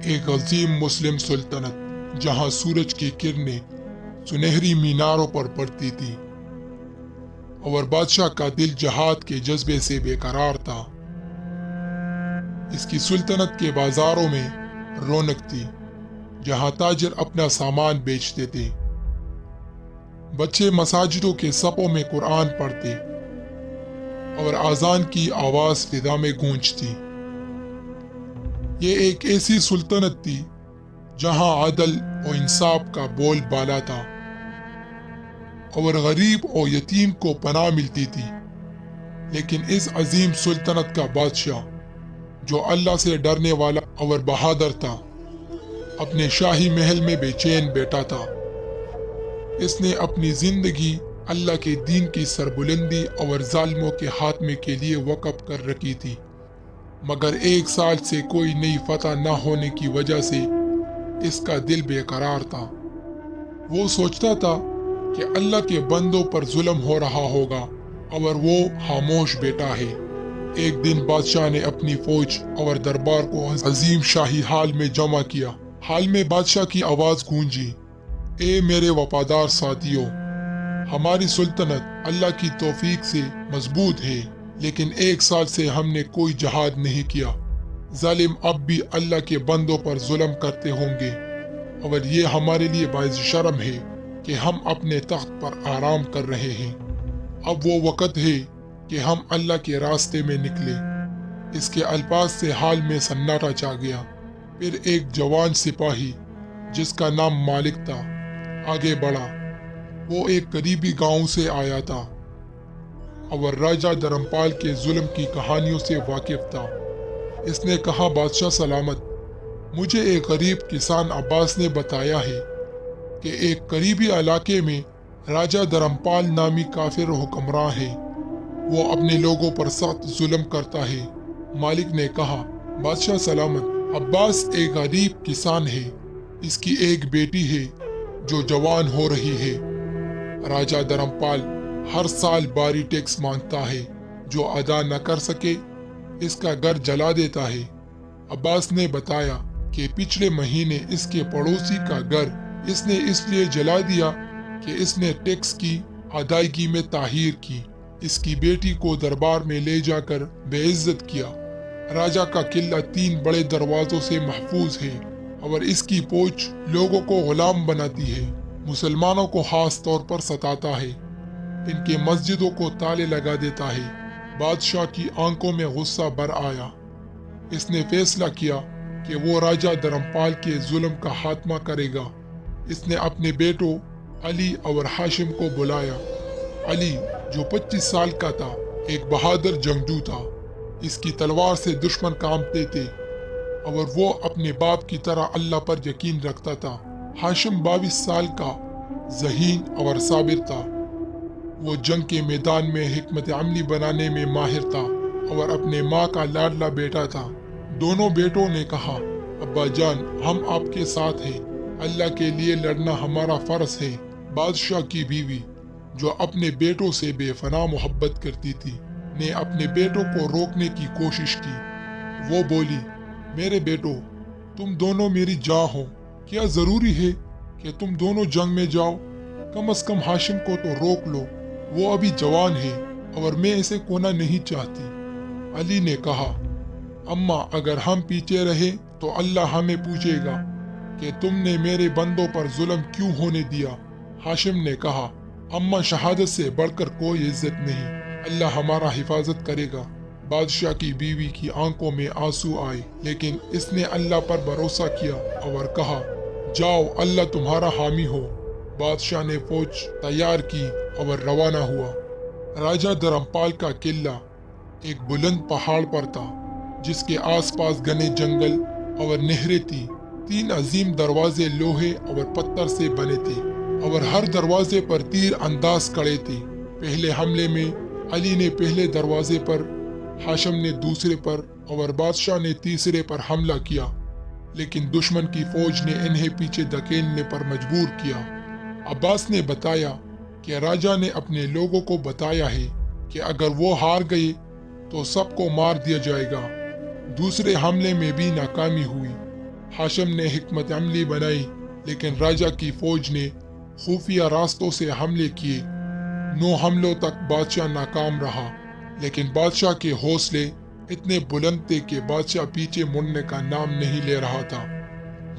ایک عظیم مسلم سلطنت جہاں سورج کی کرنیں سنہری میناروں پر پڑتی تھی اور بادشاہ کا دل جہاد کے جذبے سے بے قرار تھا۔ اس کی سلطنت کے بازاروں میں رونق تھی، جہاں تاجر اپنا سامان بیچتے تھے، بچے مساجدوں کے صفوں میں قرآن پڑھتے اور اذان کی آواز فضا میں گونجتی۔ یہ ایک ایسی سلطنت تھی جہاں عدل و انصاف کا بول بالا تھا اور غریب و یتیم کو پناہ ملتی تھی۔ لیکن اس عظیم سلطنت کا بادشاہ، جو اللہ سے ڈرنے والا اور بہادر تھا، اپنے شاہی محل میں بے چین بیٹھا تھا۔ اس نے اپنی زندگی اللہ کے دین کی سربلندی اور ظالموں کے خاتمے کے لیے وقف کر رکھی تھی، مگر 1 سال سے کوئی نئی فتح نہ ہونے کی وجہ سے اس کا دل بے قرار تھا۔ وہ سوچتا تھا کہ اللہ کے بندوں پر ظلم ہو رہا ہوگا اور وہ خاموش بیٹھا ہے۔ ایک دن بادشاہ نے اپنی فوج اور دربار کو عظیم شاہی ہال میں جمع کیا۔ ہال میں بادشاہ کی آواز گونجی، اے میرے وفادار ساتھیوں، ہماری سلطنت اللہ کی توفیق سے مضبوط ہے، لیکن 1 سال سے ہم نے کوئی جہاد نہیں کیا۔ ظالم اب بھی اللہ کے بندوں پر ظلم کرتے ہوں گے اور یہ ہمارے لیے باعث شرم ہے کہ ہم اپنے تخت پر آرام کر رہے ہیں۔ اب وہ وقت ہے کہ ہم اللہ کے راستے میں نکلے۔ اس کے الفاظ سے حال میں سناٹا چھا گیا۔ پھر ایک جوان سپاہی جس کا نام مالک تھا آگے بڑھا۔ وہ ایک قریبی گاؤں سے آیا تھا اور راجہ دھرمپال کے ظلم کی کہانیوں سے واقف تھا۔ اس نے کہا، بادشاہ سلامت، مجھے ایک غریب کسان عباس نے بتایا ہے کہ ایک قریبی علاقے میں راجہ دھرمپال نامی کافر حکمراں ہے۔ وہ اپنے لوگوں پر سخت ظلم کرتا ہے۔ مالک نے کہا، بادشاہ سلامت، عباس ایک غریب کسان ہے، اس کی ایک بیٹی ہے جو جوان ہو رہی ہے۔ راجہ دھرمپال ہر سال بھاری ٹیکس مانگتا ہے، جو ادا نہ کر سکے اس کا گھر جلا دیتا ہے۔ عباس نے بتایا کہ پچھلے مہینے اس کے پڑوسی کا گھر اس نے اس لیے جلا دیا کہ اس نے ٹیکس کی ادائیگی میں تاخیر کی۔ اس کی بیٹی کو دربار میں لے جا کر بے عزت کیا۔ راجہ کا قلعہ 3 بڑے دروازوں سے محفوظ ہے اور اس کی فوج لوگوں کو غلام بناتی ہے، مسلمانوں کو خاص طور پر ستاتا ہے، ان کے مسجدوں کو تالے لگا دیتا ہے۔ بادشاہ کی آنکھوں میں غصہ بھر آیا۔ اس نے فیصلہ کیا کہ وہ راجہ دھرمپال کے ظلم کا خاتمہ کرے گا۔ اس نے اپنے بیٹوں علی اور ہاشم کو بلایا۔ علی، جو 25 سال کا تھا، ایک بہادر جنگجو تھا۔ اس کی تلوار سے دشمن کانپتے تھے اور وہ اپنے باپ کی طرح اللہ پر یقین رکھتا تھا۔ ہاشم 22 سال کا ذہین اور صابر تھا۔ وہ جنگ کے میدان میں حکمت عملی بنانے میں ماہر تھا اور اپنے ماں کا لاڈلا بیٹا تھا۔ دونوں بیٹوں نے کہا، ابا جان، ہم آپ کے ساتھ ہیں، اللہ کے لیے لڑنا ہمارا فرض ہے۔ بادشاہ کی بیوی، جو اپنے بیٹوں سے بے پناہ محبت کرتی تھی، نے اپنے بیٹوں کو روکنے کی کوشش کی۔ وہ بولی، میرے بیٹو، تم دونوں میری جاں ہو، کیا ضروری ہے کہ تم دونوں جنگ میں جاؤ؟ کم از کم ہاشم کو تو روک لو، وہ ابھی جوان ہے اور میں اسے کھونا نہیں چاہتی۔ علی نے کہا، اماں، اگر ہم پیچھے رہے تو اللہ ہمیں پوچھے گا کہ تم نے میرے بندوں پر ظلم کیوں ہونے دیا۔ ہاشم نے کہا، اماں، شہادت سے بڑھ کر کوئی عزت نہیں، اللہ ہمارا حفاظت کرے گا۔ بادشاہ کی بیوی کی آنکھوں میں آنسو آئے، لیکن اس نے اللہ پر بھروسہ کیا اور کہا، جاؤ، اللہ تمہارا حامی ہو۔ بادشاہ نے فوج تیار کی اور روانہ ہوا۔ راجہ دھرمپال کا قلعہ ایک بلند پہاڑ پر تھا، جس کے آس پاس گھنے جنگل اور نہریں تھی۔ 3 عظیم دروازے لوہے اور پتھر سے بنے تھے اور ہر دروازے پر تیر انداز کھڑے تھے۔ پہلے حملے میں علی نے پہلے دروازے پر، ہاشم نے دوسرے پر اور بادشاہ نے تیسرے پر حملہ کیا، لیکن دشمن کی فوج نے انہیں پیچھے دھکیلنے پر مجبور کیا۔ عباس نے بتایا کہ راجہ نے اپنے لوگوں کو بتایا ہے کہ اگر وہ ہار گئے تو سب کو مار دیا جائے گا۔ دوسرے حملے میں بھی ناکامی ہوئی۔ ہاشم نے حکمت عملی بنائی، لیکن راجہ کی فوج نے خفیہ راستوں سے حملے کیے۔ 9 حملوں تک بادشاہ ناکام رہا، لیکن بادشاہ کے حوصلے اتنے بلند تھے کہ بادشاہ پیچھے مڑنے کا نام نہیں لے رہا تھا۔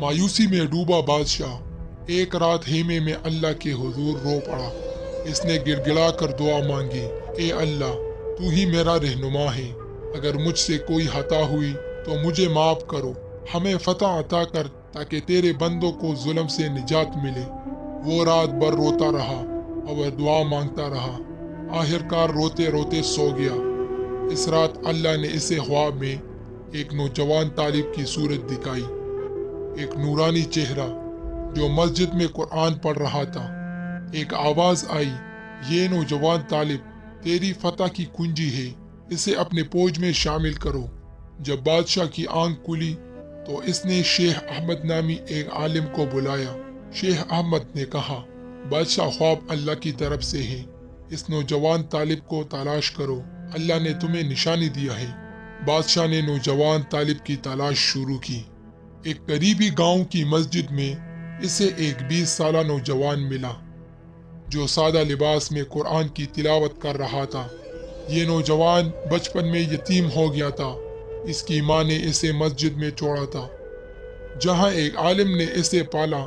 مایوسی میں ڈوبا بادشاہ ایک رات خیمے میں اللہ کے حضور رو پڑا۔ اس نے گڑ گڑا کر دعا مانگی، اے اللہ، تو ہی میرا رہنما ہے، اگر مجھ سے کوئی خطا ہوئی تو مجھے معاف کرو، ہمیں فتح عطا کر تاکہ تیرے بندوں کو ظلم سے نجات ملے۔ وہ رات بھر روتا رہا اور دعا مانگتا رہا، آخرکار روتے روتے سو گیا۔ اس رات اللہ نے اسے خواب میں ایک نوجوان طالب کی صورت دکھائی، ایک نورانی چہرہ جو مسجد میں قرآن پڑھ رہا تھا۔ ایک آواز آئی، یہ نوجوان طالب تیری فتح کی کنجی ہے، اسے اپنے فوج میں شامل کرو۔ جب بادشاہ کی آنکھ کھلی تو اس نے شیخ احمد نامی ایک عالم کو بلایا۔ شیخ احمد نے کہا، بادشاہ خواب اللہ کی طرف سے ہے، اس نوجوان طالب کو تلاش کرو، اللہ نے تمہیں نشانی دیا ہے۔ بادشاہ نے نوجوان طالب کی تلاش شروع کی۔ ایک قریبی گاؤں کی مسجد میں اسے ایک 20 سالہ نوجوان ملا جو سادہ لباس میں قرآن کی تلاوت کر رہا تھا۔ یہ نوجوان بچپن میں یتیم ہو گیا تھا، اس کی ماں نے اسے مسجد میں چھوڑا تھا جہاں ایک عالم نے اسے پالا۔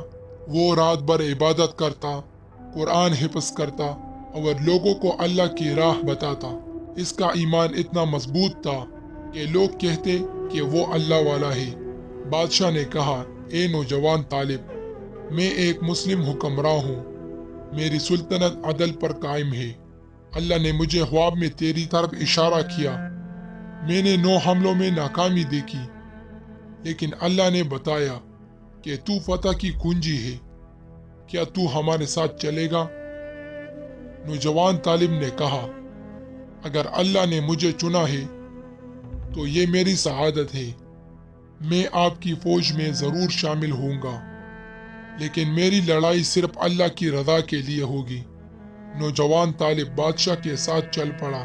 وہ رات بھر عبادت کرتا، قرآن حفظ کرتا اور لوگوں کو اللہ کی راہ بتاتا۔ اس کا ایمان اتنا مضبوط تھا کہ لوگ کہتے کہ وہ اللہ والا ہے۔ بادشاہ نے کہا، اے نوجوان طالب، میں ایک مسلم حکمراں ہوں، میری سلطنت عدل پر قائم ہے۔ اللہ نے مجھے خواب میں تیری طرف اشارہ کیا، میں نے 9 حملوں میں ناکامی دیکھی، لیکن اللہ نے بتایا کہ تو فتح کی کنجی ہے، کیا تو ہمارے ساتھ چلے گا؟ نوجوان طالب نے کہا، اگر اللہ نے مجھے چنا ہے تو یہ میری سعادت ہے، میں آپ کی فوج میں ضرور شامل ہوں گا، لیکن میری لڑائی صرف اللہ کی رضا کے لیے ہوگی۔ نوجوان طالب بادشاہ کے ساتھ چل پڑا۔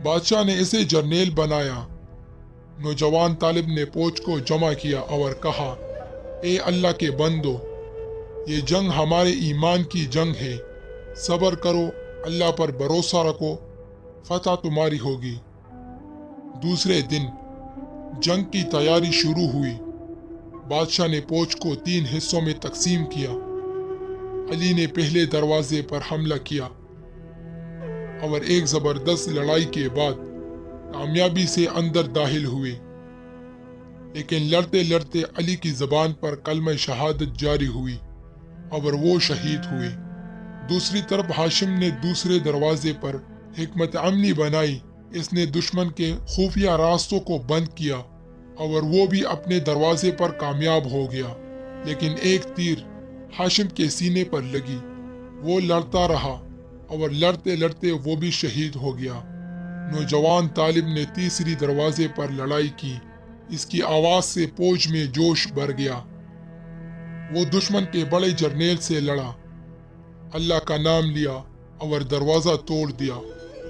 بادشاہ نے اسے جرنیل بنایا۔ نوجوان طالب نے فوج کو جمع کیا اور کہا، اے اللہ کے بندو، یہ جنگ ہمارے ایمان کی جنگ ہے، صبر کرو، اللہ پر بھروسہ رکھو، فتح تمہاری ہوگی۔ دوسرے دن جنگ کی تیاری شروع ہوئی۔ بادشاہ نے فوج کو 3 حصوں میں تقسیم کیا۔ علی نے پہلے دروازے پر حملہ کیا اور ایک زبردست لڑائی کے بعد کامیابی سے اندر داخل ہوئے، لیکن لڑتے لڑتے علی کی زبان پر کلمہ شہادت جاری ہوئی اور وہ شہید ہوئے۔ دوسری طرف ہاشم نے دوسرے دروازے پر حکمت عملی بنائی، اس نے دشمن کے خفیہ راستوں کو بند کیا اور وہ بھی اپنے دروازے پر کامیاب ہو گیا، لیکن ایک تیر ہاشم کے سینے پر لگی۔ وہ لڑتا رہا اور لڑتے لڑتے وہ بھی شہید ہو گیا۔ نوجوان طالب نے تیسری دروازے پر لڑائی کی، اس کی آواز سے فوج میں جوش بھر گیا۔ وہ دشمن کے بڑے جرنیل سے لڑا، اللہ کا نام لیا اور دروازہ توڑ دیا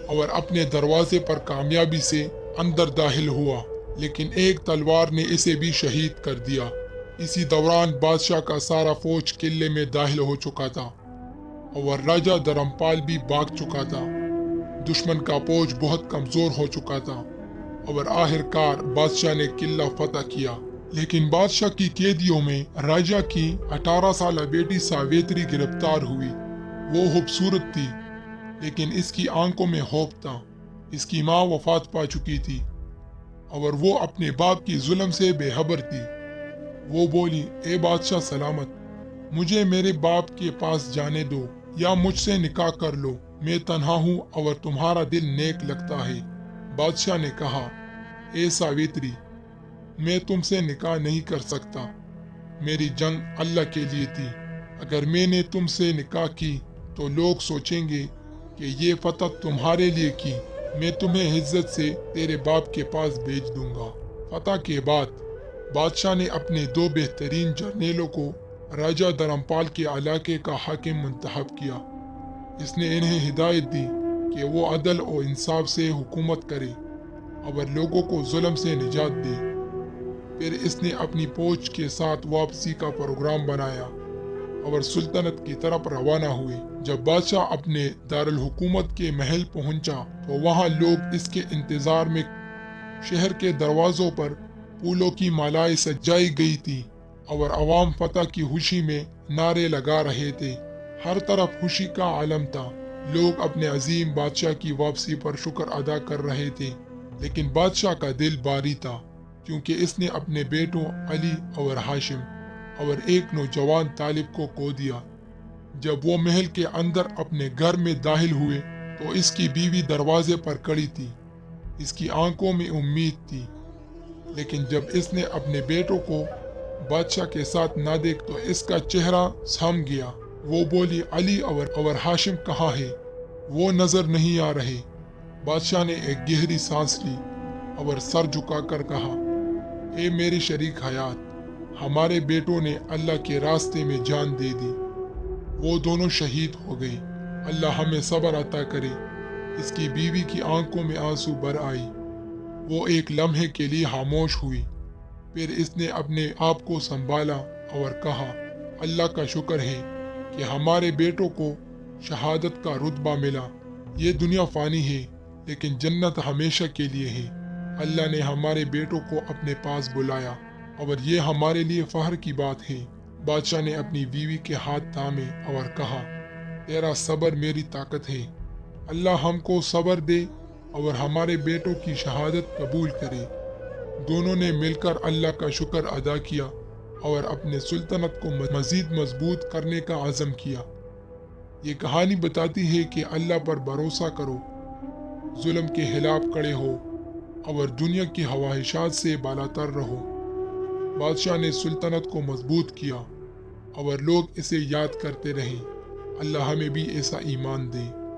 اور اپنے دروازے پر کامیابی سے اندر داخل ہوا، لیکن ایک تلوار نے اسے بھی شہید کر دیا۔ اسی دوران بادشاہ کا سارا فوج قلعے میں داخل ہو چکا تھا اور راجہ دھرمپال بھی بھاگ چکا تھا۔ دشمن کا فوج بہت کمزور ہو چکا تھا اور آخرکار بادشاہ نے قلعہ فتح کیا۔ لیکن بادشاہ کی قیدیوں میں راجہ کی 18 سالہ بیٹی ساویتری گرفتار ہوئی۔ وہ خوبصورت تھی، لیکن اس کی آنکھوں میں خوف تھا۔ اس کی ماں وفات پا چکی تھی اور وہ اپنے باپ کی ظلم سے بے خبر تھی۔ وہ بولی، اے بادشاہ سلامت، مجھے میرے باپ کے پاس جانے دو یا مجھ سے نکاح کر لو، میں تنہا ہوں اور تمہارا دل نیک لگتا ہے۔ بادشاہ نے کہا، اے ساویتری، میں تم سے نکاح نہیں کر سکتا، میری جنگ اللہ کے لیے تھی، اگر میں نے تم سے نکاح کی تو لوگ سوچیں گے کہ یہ فتح تمہارے لیے کی، میں تمہیں عزت سے تیرے باپ کے پاس بھیج دوں گا۔ فتح کے بعد بادشاہ نے اپنے 2 بہترین جرنیلوں کو راجہ دھرمپال کے علاقے کا حاکم منتخب کیا۔ اس نے انہیں ہدایت دی کہ وہ عدل و انصاف سے حکومت کرے اور لوگوں کو ظلم سے نجات دے۔ پھر اس نے اپنی فوج کے ساتھ واپسی کا پروگرام بنایا اور سلطنت کی طرف روانہ ہوئے۔ جب بادشاہ اپنے دارالحکومت کے محل پہنچا تو وہاں لوگ اس کے انتظار میں شہر کے دروازوں پر پھولوں کی مالائیں سجائی گئی تھی اور عوام فتح کی خوشی میں نعرے لگا رہے تھے۔ ہر طرف خوشی کا عالم تھا۔ لوگ اپنے عظیم بادشاہ کی واپسی پر شکر ادا کر رہے تھے، لیکن بادشاہ کا دل بھاری تھا کیونکہ اس نے اپنے بیٹوں علی اور ہاشم اور ایک نوجوان طالب کو کھو دیا۔ جب وہ محل کے اندر اپنے گھر میں داخل ہوئے تو اس کی بیوی دروازے پر کھڑی تھی۔ اس کی آنکھوں میں امید تھی، لیکن جب اس نے اپنے بیٹوں کو بادشاہ کے ساتھ نہ دیکھ تو اس کا چہرہ سم گیا۔ وہ بولی، علی اور ہاشم کہاں ہے؟ وہ نظر نہیں آ رہے۔ بادشاہ نے ایک گہری سانس لی اور سر جھکا کر کہا، اے میرے شریک حیات، ہمارے بیٹوں نے اللہ کے راستے میں جان دے دی۔ وہ دونوں شہید ہو گئے۔ اللہ ہمیں صبر عطا کرے۔ اس کی بیوی کی آنکھوں میں آنسو بھر آئی۔ وہ ایک لمحے کے لیے خاموش ہوئی، پھر اس نے اپنے آپ کو سنبھالا اور کہا، اللہ کا شکر ہے کہ ہمارے بیٹوں کو شہادت کا رتبہ ملا۔ یہ دنیا فانی ہے لیکن جنت ہمیشہ کے لیے ہے۔ اللہ نے ہمارے بیٹوں کو اپنے پاس بلایا اور یہ ہمارے لیے فخر کی بات ہے۔ بادشاہ نے اپنی بیوی کے ہاتھ تھامے اور کہا، تیرا صبر میری طاقت ہے۔ اللہ ہم کو صبر دے اور ہمارے بیٹوں کی شہادت قبول کرے۔ دونوں نے مل کر اللہ کا شکر ادا کیا اور اپنے سلطنت کو مزید مضبوط کرنے کا عزم کیا۔ یہ کہانی بتاتی ہے کہ اللہ پر بھروسہ کرو، ظلم کے خلاف کھڑے ہو اور دنیا کی خواہشات سے بالاتر رہو۔ بادشاہ نے سلطنت کو مضبوط کیا اور لوگ اسے یاد کرتے رہے۔ اللہ ہمیں بھی ایسا ایمان دے۔